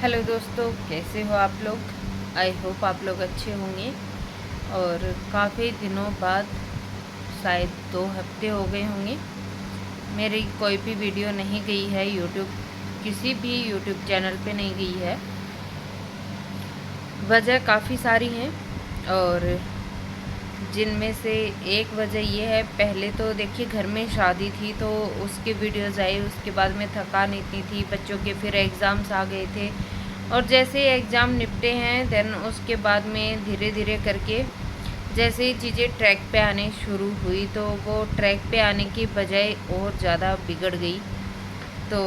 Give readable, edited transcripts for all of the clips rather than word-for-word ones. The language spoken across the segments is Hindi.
हेलो दोस्तों, कैसे हो आप लोग। आई होप आप लोग अच्छे होंगे। और काफ़ी दिनों बाद, शायद 2 हफ्ते हो गए होंगे, मेरी कोई भी वीडियो नहीं गई है यूट्यूब, किसी भी यूट्यूब चैनल पे नहीं गई है। वजह काफ़ी सारी हैं और जिनमें से एक वजह ये है, पहले तो देखिए घर में शादी थी तो उसके वीडियोज़ आए, उसके बाद में थकान इतनी थी बच्चों के, फिर एग्ज़ाम्स आ गए थे और जैसे ही एग्ज़ाम निपटे हैं देन उसके बाद में धीरे धीरे करके जैसे ही चीज़ें ट्रैक पे आने शुरू हुई तो वो ट्रैक पे आने की बजाय और ज़्यादा बिगड़ गई। तो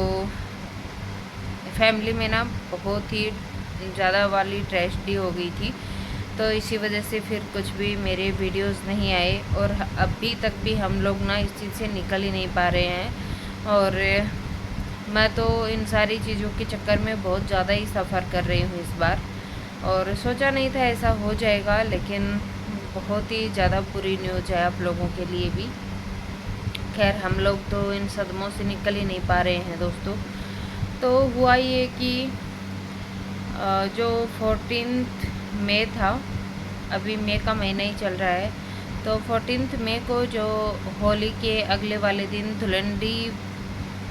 फैमिली में ना बहुत ही ज़्यादा वाली ट्रेजेडी हो गई थी, तो इसी वजह से फिर कुछ भी मेरे वीडियोस नहीं आए और अभी तक भी हम लोग ना इस चीज़ से निकल ही नहीं पा रहे हैं। और मैं तो इन सारी चीज़ों के चक्कर में बहुत ज़्यादा ही सफ़र कर रही हूँ इस बार, और सोचा नहीं था ऐसा हो जाएगा, लेकिन बहुत ही ज़्यादा बुरी न्यूज़ है आप लोगों के लिए भी। खैर, हम लोग तो इन सदमों से निकल ही नहीं पा रहे हैं दोस्तों। तो हुआ ये कि जो 14 मई था, अभी मई का महीना ही चल रहा है, तो 14 मई को जो होली के अगले वाले दिन, धुलंडी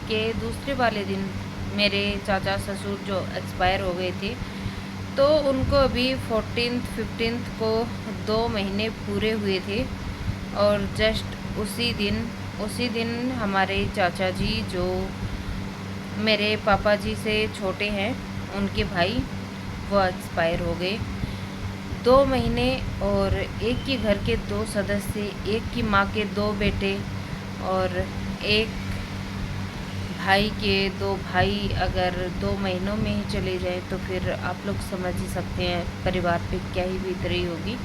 के दूसरे वाले दिन, मेरे चाचा ससुर जो एक्सपायर हो गए थे, तो उनको अभी 14 15 को 2 महीने पूरे हुए थे। और जस्ट उसी दिन हमारे चाचा जी, जो मेरे पापा जी से छोटे हैं, उनके भाई, वो एक्सपायर हो गए। 2 महीने, और एक ही घर के 2 सदस्य, एक ही माँ के 2 बेटे और एक भाई के 2 भाई अगर 2 महीनों में ही चले जाए तो फिर आप लोग समझ ही सकते हैं परिवार पे क्या ही बीत रही होगी।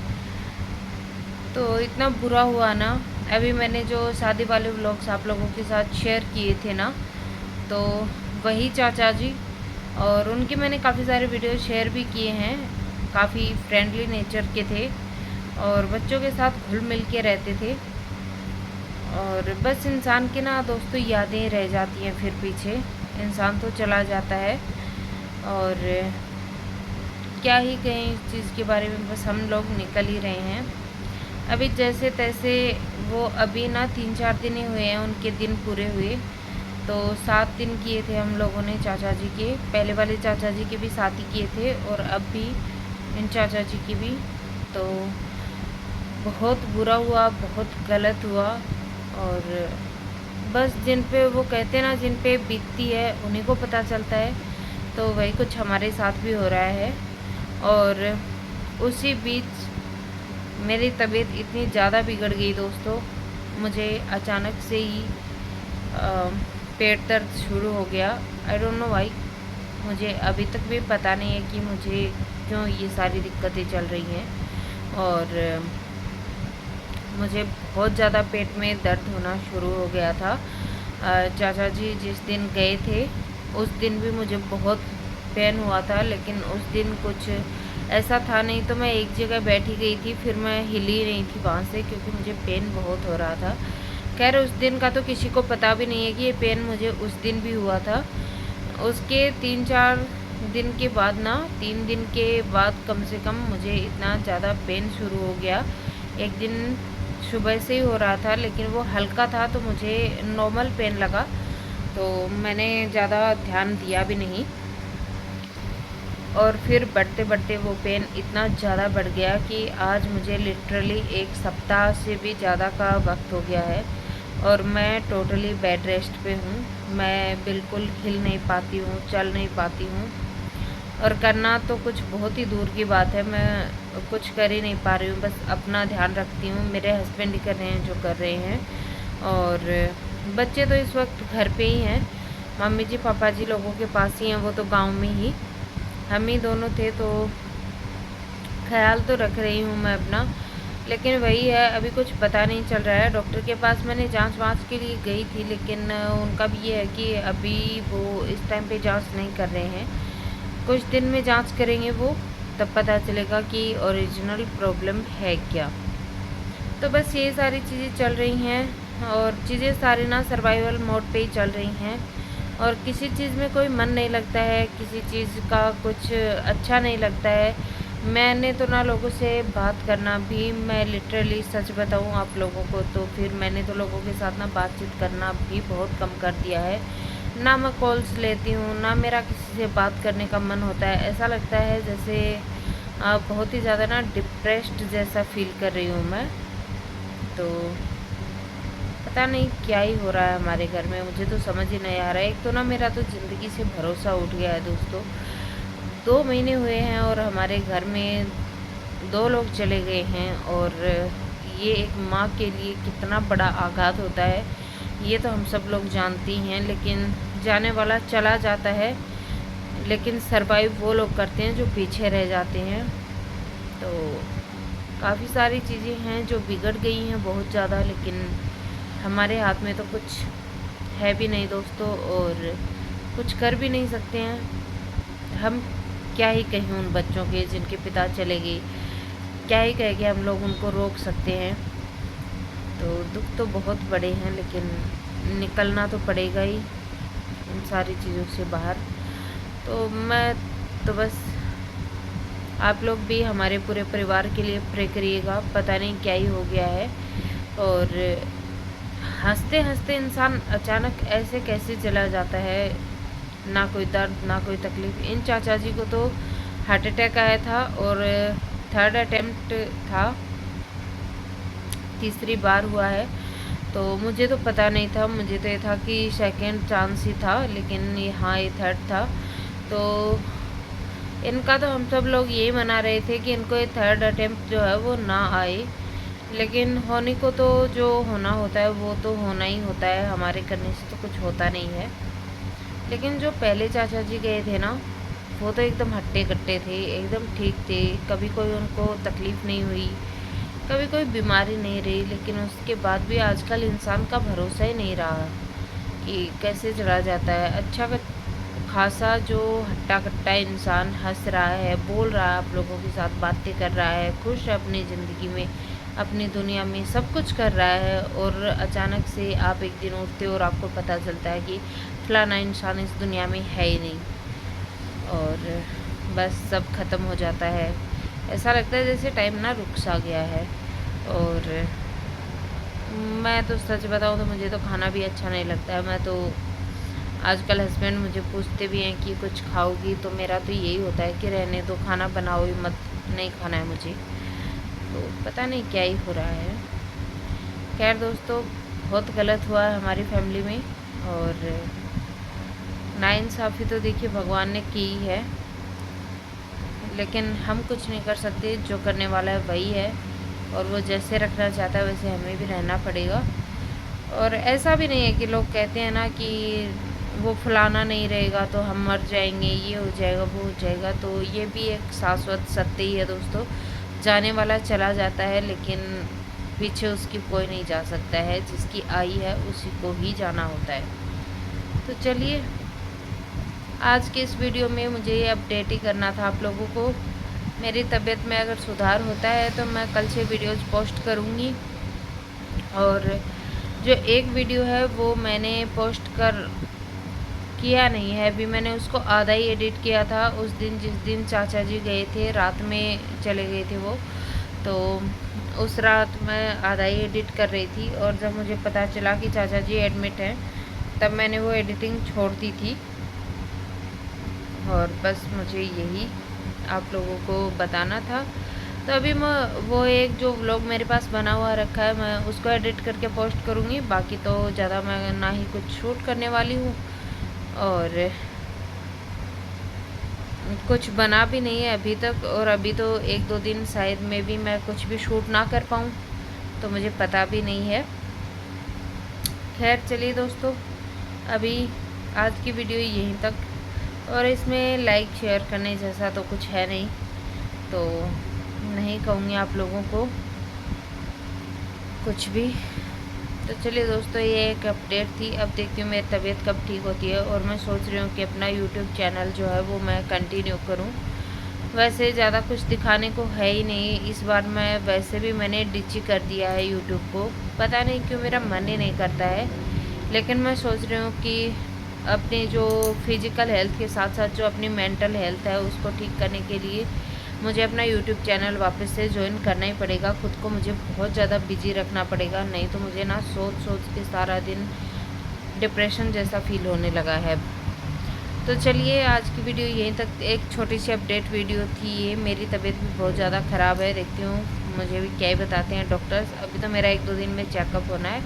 तो इतना बुरा हुआ ना। अभी मैंने जो शादी वाले व्लॉग्स आप लोगों के साथ शेयर किए थे ना, तो वही चाचा जी, और उनके मैंने काफ़ी सारे वीडियो शेयर भी किए हैं। काफ़ी फ्रेंडली नेचर के थे और बच्चों के साथ घुल मिल के रहते थे। और बस इंसान की ना दोस्तों यादें रह जाती हैं, फिर पीछे इंसान तो चला जाता है। और क्या ही कहें इस चीज़ के बारे में, बस हम लोग निकल ही रहे हैं अभी जैसे तैसे। वो अभी ना 3 4 दिन ही हुए हैं उनके दिन पूरे हुए, तो 7 दिन किए थे हम लोगों ने चाचा जी के। पहले वाले चाचा जी के भी 7 ही किए थे और अब भी इन चाचा जी की भी। तो बहुत बुरा हुआ, बहुत गलत हुआ। और बस जिन पे वो कहते हैं ना, जिन पे बीतती है उन्हीं को पता चलता है। तो वही कुछ हमारे साथ भी हो रहा है। और उसी बीच मेरी तबीयत इतनी ज़्यादा बिगड़ गई दोस्तों, मुझे अचानक से ही पेट दर्द शुरू हो गया। आई डोंट नो वाई, मुझे अभी तक भी पता नहीं है कि मुझे क्यों ये सारी दिक्कतें चल रही हैं। और मुझे बहुत ज़्यादा पेट में दर्द होना शुरू हो गया था। चाचा जी जिस दिन गए थे उस दिन भी मुझे बहुत पेन हुआ था, लेकिन उस दिन कुछ ऐसा था नहीं, तो मैं एक जगह बैठी गई थी, फिर मैं हिली नहीं थी वहाँ से क्योंकि मुझे पेन बहुत हो रहा था। खैर, उस दिन का तो किसी को पता भी नहीं है कि ये पेन मुझे उस दिन भी हुआ था। उसके 3 4 दिन के बाद ना, 3 दिन के बाद कम से कम मुझे इतना ज़्यादा पेन शुरू हो गया। एक दिन सुबह से ही हो रहा था, लेकिन वो हल्का था तो मुझे नॉर्मल पेन लगा, तो मैंने ज़्यादा ध्यान दिया भी नहीं। और फिर बढ़ते बढ़ते वो पेन इतना ज़्यादा बढ़ गया कि आज मुझे लिटरली 1 सप्ताह से भी ज़्यादा का वक्त हो गया है और मैं टोटली बेड रेस्ट पे हूँ। मैं बिल्कुल हिल नहीं पाती हूँ, चल नहीं पाती हूँ, और करना तो कुछ बहुत ही दूर की बात है, मैं कुछ कर ही नहीं पा रही हूँ। बस अपना ध्यान रखती हूँ, मेरे हस्बैंड ही कर रहे हैं जो कर रहे हैं। और बच्चे तो इस वक्त घर पे ही हैं, मम्मी जी पापा जी लोगों के पास ही हैं, वो तो गांव में ही। हम ही दोनों थे, तो ख्याल तो रख रही हूँ मैं अपना, लेकिन वही है, अभी कुछ पता नहीं चल रहा है। डॉक्टर के पास मैंने जांच वाँच के लिए गई थी, लेकिन उनका भी ये है कि अभी वो इस टाइम पे जांच नहीं कर रहे हैं, कुछ दिन में जांच करेंगे वो, तब पता चलेगा कि ओरिजिनल प्रॉब्लम है क्या। तो बस ये सारी चीज़ें चल रही हैं और चीज़ें सारी ना सर्वाइवल मोड पे ही चल रही हैं। और किसी चीज़ में कोई मन नहीं लगता है, किसी चीज़ का कुछ अच्छा नहीं लगता है। मैंने तो ना लोगों से बात करना भी, मैं लिटरली सच बताऊँ आप लोगों को तो फिर मैंने तो लोगों के साथ ना बातचीत करना भी बहुत कम कर दिया है। ना मैं कॉल्स लेती हूँ, ना मेरा किसी से बात करने का मन होता है। ऐसा लगता है जैसे बहुत ही ज़्यादा ना डिप्रेस्ड जैसा फील कर रही हूँ मैं। तो पता नहीं क्या ही हो रहा है हमारे घर में, मुझे तो समझ ही नहीं आ रहा है। एक तो ना मेरा तो ज़िंदगी से भरोसा उठ गया है दोस्तों। 2 महीने हुए हैं और हमारे घर में 2 लोग चले गए हैं, और ये एक माँ के लिए कितना बड़ा आघात होता है ये तो हम सब लोग जानती हैं। लेकिन जाने वाला चला जाता है, लेकिन सरवाइव वो लोग करते हैं जो पीछे रह जाते हैं। तो काफ़ी सारी चीज़ें हैं जो बिगड़ गई हैं बहुत ज़्यादा, लेकिन हमारे हाथ में तो कुछ है भी नहीं दोस्तों, और कुछ कर भी नहीं सकते हैं। हम क्या ही कहें उन बच्चों के जिनके पिता चले गए, क्या ही कह के हम लोग उनको रोक सकते हैं। तो दुख तो बहुत बड़े हैं, लेकिन निकलना तो पड़ेगा ही इन सारी चीज़ों से बाहर। तो मैं तो बस, आप लोग भी हमारे पूरे परिवार के लिए प्रे करिएगा। पता नहीं क्या ही हो गया है, और हंसते हंसते इंसान अचानक ऐसे कैसे चला जाता है, ना कोई दर्द ना कोई तकलीफ़। इन चाचा जी को तो हार्ट अटैक आया था, और 3rd अटेम्प्ट था, तीसरी बार हुआ है। तो मुझे तो पता नहीं था, मुझे तो ये था कि 2nd चांस ही था, लेकिन यहाँ ये 3rd था। तो इनका तो हम सब लोग यही मना रहे थे कि इनको ये 3rd अटेम्प्ट जो है वो ना आए, लेकिन होने को तो जो होना होता है वो तो होना ही होता है, हमारे करने से तो कुछ होता नहीं है। लेकिन जो पहले चाचा जी गए थे ना, वो तो एकदम हट्टे कट्टे थे, एकदम ठीक थे, कभी कोई उनको तकलीफ़ नहीं हुई, कभी कोई बीमारी नहीं रही। लेकिन उसके बाद भी आजकल इंसान का भरोसा ही नहीं रहा कि कैसे चला जाता है। अच्छा खासा जो हट्टा कट्टा इंसान हंस रहा है, बोल रहा है, आप लोगों के साथ बातें कर रहा है, खुश है अपनी ज़िंदगी में, अपनी दुनिया में सब कुछ कर रहा है, और अचानक से आप एक दिन उठते हो और आपको पता चलता है कि फलाना इंसान इस दुनिया में है ही नहीं, और बस सब ख़त्म हो जाता है। ऐसा लगता है जैसे टाइम ना रुक सा गया है। और मैं तो सच बताऊँ तो मुझे तो खाना भी अच्छा नहीं लगता है। मैं तो आजकल हस्बैंड मुझे पूछते भी हैं कि कुछ खाओगी, तो मेरा तो यही होता है कि रहने दो, खाना बनाओ ही मत, नहीं खाना है मुझे। तो पता नहीं क्या ही हो रहा है। खैर दोस्तों, बहुत गलत हुआ है हमारी फैमिली में, और नाइंसाफ़ी तो देखिए भगवान ने की ही है, लेकिन हम कुछ नहीं कर सकते। जो करने वाला है वही है, और वो जैसे रखना चाहता है वैसे हमें भी रहना पड़ेगा। और ऐसा भी नहीं है कि लोग कहते हैं ना कि वो फलाना नहीं रहेगा तो हम मर जाएंगे, ये हो जाएगा वो हो जाएगा, तो ये भी एक शाश्वत सत्य ही है दोस्तों। जाने वाला चला जाता है, लेकिन पीछे उसकी कोई नहीं जा सकता है, जिसकी आई है उसी को ही जाना होता है। तो चलिए, आज के इस वीडियो में मुझे ये अपडेट ही करना था आप लोगों को। मेरी तबीयत में अगर सुधार होता है तो मैं कल से वीडियोज़ पोस्ट करूँगी, और जो एक वीडियो है वो मैंने पोस्ट किया नहीं है अभी, मैंने उसको आधा ही एडिट किया था उस दिन, जिस दिन चाचा जी गए थे, रात में चले गए थे वो। तो उस रात मैं आधा ही एडिट कर रही थी, और जब मुझे पता चला कि चाचा जी एडमिट हैं तब मैंने वो एडिटिंग छोड़ दी थी। और बस मुझे यही आप लोगों को बताना था। तो अभी मैं वो एक जो व्लॉग मेरे पास बना हुआ रखा है, मैं उसको एडिट करके पोस्ट करूँगी। बाकी तो ज़्यादा मैं ना ही कुछ शूट करने वाली हूँ, और कुछ बना भी नहीं है अभी तक, और अभी तो 1-2 दिन शायद में भी मैं कुछ भी शूट ना कर पाऊँ, तो मुझे पता भी नहीं है। खैर चलिए दोस्तों, अभी आज की वीडियो यहीं तक, और इसमें लाइक शेयर करने जैसा तो कुछ है नहीं, तो नहीं कहूँगी आप लोगों को कुछ भी। तो चलिए दोस्तों, ये एक अपडेट थी। अब देखती हूँ मेरी तबीयत कब ठीक होती है, और मैं सोच रही हूँ कि अपना यूट्यूब चैनल जो है वो मैं कंटिन्यू करूँ। वैसे ज़्यादा कुछ दिखाने को है ही नहीं इस बार। मैं वैसे भी मैंने डिच कर दिया है यूट्यूब को, पता नहीं क्यों मेरा मन ही नहीं करता है। लेकिन मैं सोच रही हूँ कि अपने जो फिज़िकल हेल्थ के साथ साथ जो अपनी मेंटल हेल्थ है उसको ठीक करने के लिए मुझे अपना यूट्यूब चैनल वापस से ज्वाइन करना ही पड़ेगा। खुद को मुझे बहुत ज़्यादा बिजी रखना पड़ेगा, नहीं तो मुझे ना सोच सोच के सारा दिन डिप्रेशन जैसा फील होने लगा है। तो चलिए आज की वीडियो यहीं तक, एक छोटी सी अपडेट वीडियो थी ये। मेरी तबीयत भी बहुत ज़्यादा ख़राब है, देखती हूँ मुझे भी क्या ही बताते हैं डॉक्टर्स। अभी तो मेरा 1-2 दिन में चेकअप होना है,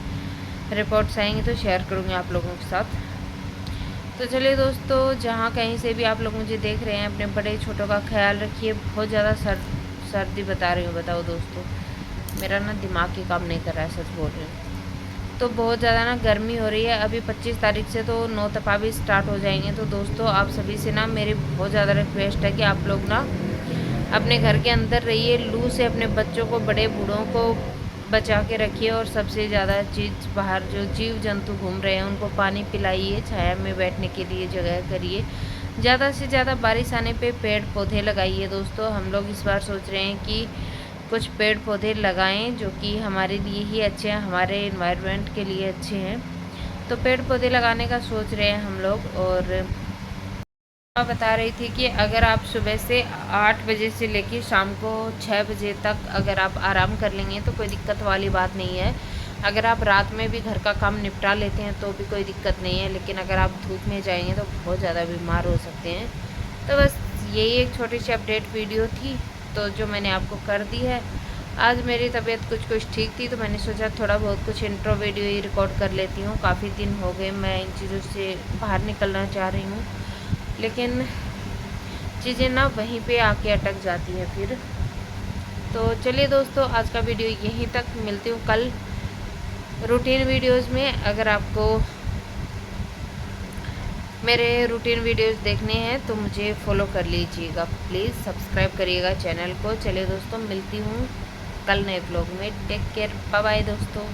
रिपोर्ट्स आएंगे तो शेयर करूँगी आप लोगों के साथ। तो चलिए दोस्तों, जहाँ कहीं से भी आप लोग मुझे देख रहे हैं, अपने बड़े छोटों का ख्याल रखिए। बहुत ज़्यादा सर्दी बता रही हूँ, बताओ दोस्तों, मेरा ना दिमाग ही काम नहीं कर रहा है, सच बोल रही हूँ। तो बहुत ज़्यादा ना गर्मी हो रही है। अभी 25 तारीख से तो नौतपा भी स्टार्ट हो जाएंगे। तो दोस्तों आप सभी से ना मेरी बहुत ज़्यादा रिक्वेस्ट है कि आप लोग ना अपने घर के अंदर रहिए, लू से अपने बच्चों को, बड़े बूढ़ों को बचा के रखिए। और सबसे ज़्यादा चीज़, बाहर जो जीव जंतु घूम रहे हैं उनको पानी पिलाइए, छाया में बैठने के लिए जगह करिए। ज़्यादा से ज़्यादा बारिश आने पे पेड़ पौधे लगाइए दोस्तों। हम लोग इस बार सोच रहे हैं कि कुछ पेड़ पौधे लगाएं जो कि हमारे लिए ही अच्छे हैं, हमारे इन्वायरमेंट के लिए अच्छे हैं। तो पेड़ पौधे लगाने का सोच रहे हैं हम लोग। और मैं बता रही थी कि अगर आप सुबह से 8 बजे से लेकर शाम को 6 बजे तक अगर आप आराम कर लेंगे तो कोई दिक्कत वाली बात नहीं है। अगर आप रात में भी घर का काम निपटा लेते हैं तो भी कोई दिक्कत नहीं है, लेकिन अगर आप धूप में जाएंगे तो बहुत ज़्यादा बीमार हो सकते हैं। तो बस यही एक छोटी सी अपडेट वीडियो थी तो जो मैंने आपको कर दी है। आज मेरी तबीयत कुछ ठीक थी तो मैंने सोचा थोड़ा बहुत कुछ इंट्रो वीडियो ही रिकॉर्ड कर लेती हूँ। काफ़ी दिन हो गए मैं इन चीज़ों से बाहर निकलना चाह रही हूँ, लेकिन चीज़ें ना वहीं पे आके अटक जाती हैं फिर। तो चलिए दोस्तों, आज का वीडियो यहीं तक, मिलती हूँ कल रूटीन वीडियोस में। अगर आपको मेरे रूटीन वीडियोस देखने हैं तो मुझे फॉलो कर लीजिएगा, प्लीज़ सब्सक्राइब करिएगा चैनल को। चलिए दोस्तों, मिलती हूँ कल नए ब्लॉग में। टेक केयर, बाय बाय दोस्तों।